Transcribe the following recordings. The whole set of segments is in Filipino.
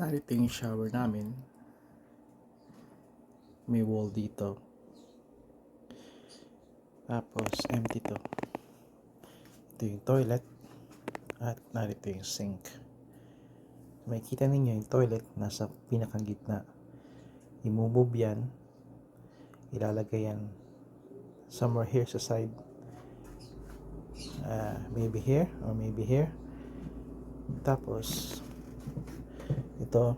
Narito yung shower namin. May wall dito. Tapos empty to. Ito yung toilet. At narito yung sink. Makikita ninyo yung toilet nasa pinakang gitna. I-move yan. Ilalagay yan somewhere here sa side. Maybe here or maybe here. Tapos ito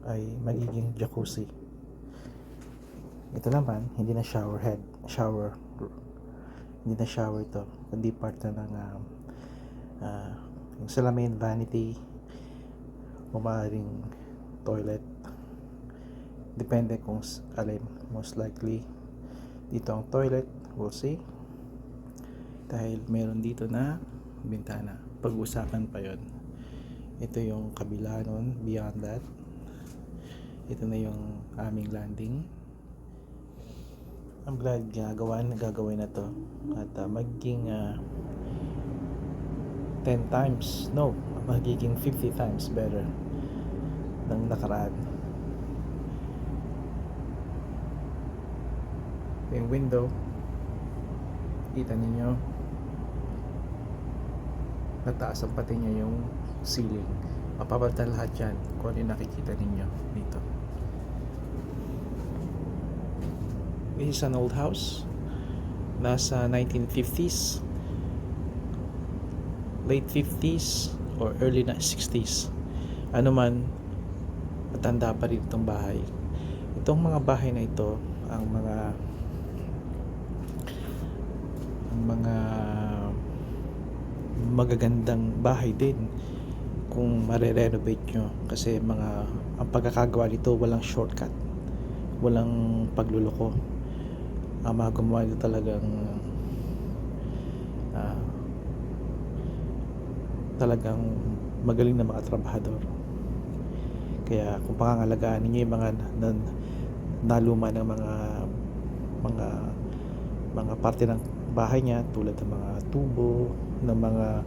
ay magiging jacuzzi. Ito naman hindi na shower, hindi na shower to, kundi part na ng yung salamin, vanity, o maaaring toilet, depende kung alin. Most likely dito ang toilet, we'll see, dahil meron dito na bintana. Pag-usapan pa yon. Ito yung kabila nun. Beyond that, ito na yung aming landing. I'm glad gagawin na to. At magiging 10 times, no, magiging 50 times better ng nakaraan. Yung window, kita ninyo, nataas ang pati niya yung ceiling. Mapapalitan lahat yan kung ano yung nakikita ninyo dito. This is an old house. Nasa 1950s, late 50s or early 60s. Ano man, matanda pa rin itong bahay. Itong mga bahay na ito, ang mga magagandang bahay din kung mare-renovate nyo, kasi ang pagkakagawa nito walang shortcut, walang pagluloko. Ang mga gumawa nito talagang magaling na mga trabahador. Kaya kung pangangalagaan ninyo yung mga naluma ng mga parte ng bahay niya, tulad ng mga tubo, ng mga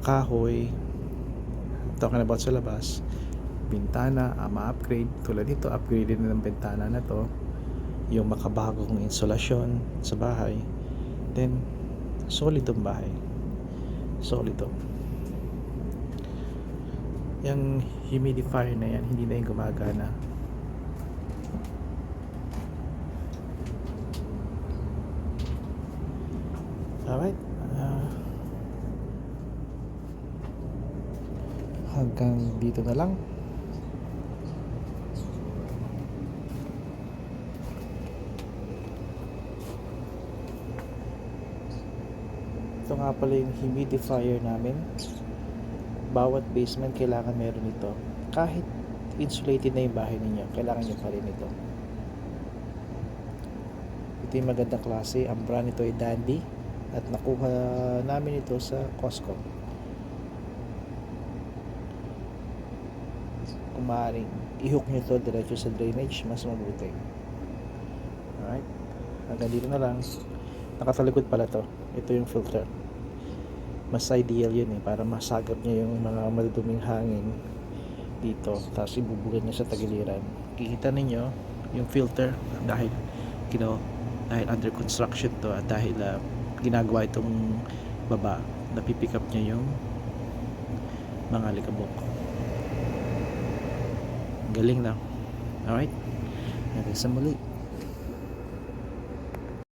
kahoy, talking about sa labas, bintana, ma-upgrade. Tulad dito, upgrade din ng bintana na to, yung makabagong insulasyon sa bahay. Then solid ang bahay, solid to. Yung humidifier na yan, hindi na yung gumagana. Alright, hanggang dito na lang. Ito nga pala yung humidifier namin. Bawat basement kailangan meron ito. Kahit insulated na yung bahay ninyo, kailangan nyo pa rin ito. Ito yung magandang klase. Ang brand nito ay Dandy, at nakuha namin ito sa Costco. Kung maaaring i-hook nyo ito diretso sa drainage, mas mabuti. Alright, hanggang dito na lang. Nakatalikod pala to. Ito yung filter. Mas ideal yun para masagap niya yung mga maduduming hangin dito, tapos ibubugan niya sa tagiliran. Kikita ninyo yung filter, dahil under construction to, at dahil ginagawa itong baba, napipick up niya yung mga alikabok. Galing na. Alright, hanggang sa muli.